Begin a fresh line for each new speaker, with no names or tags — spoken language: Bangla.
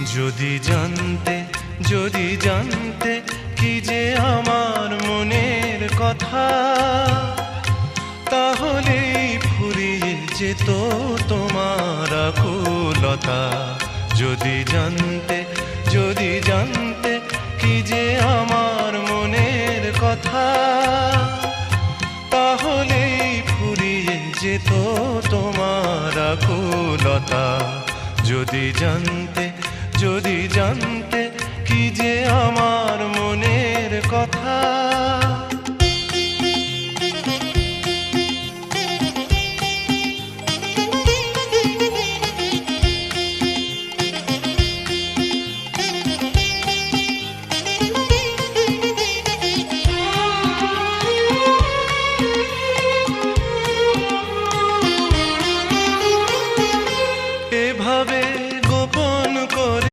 যদি জানতে, যদি জানতে কি যে আমার মনের কথা, তাহলেই ফুরিয়ে যেত তোমার আকুলতা। যদি জানতে, যদি জানতে কি যে আমার মনের কথা, তাহলেই ফুরিয়ে যেত তোমার আকুলতা। যদি জানতে, যদি জানতে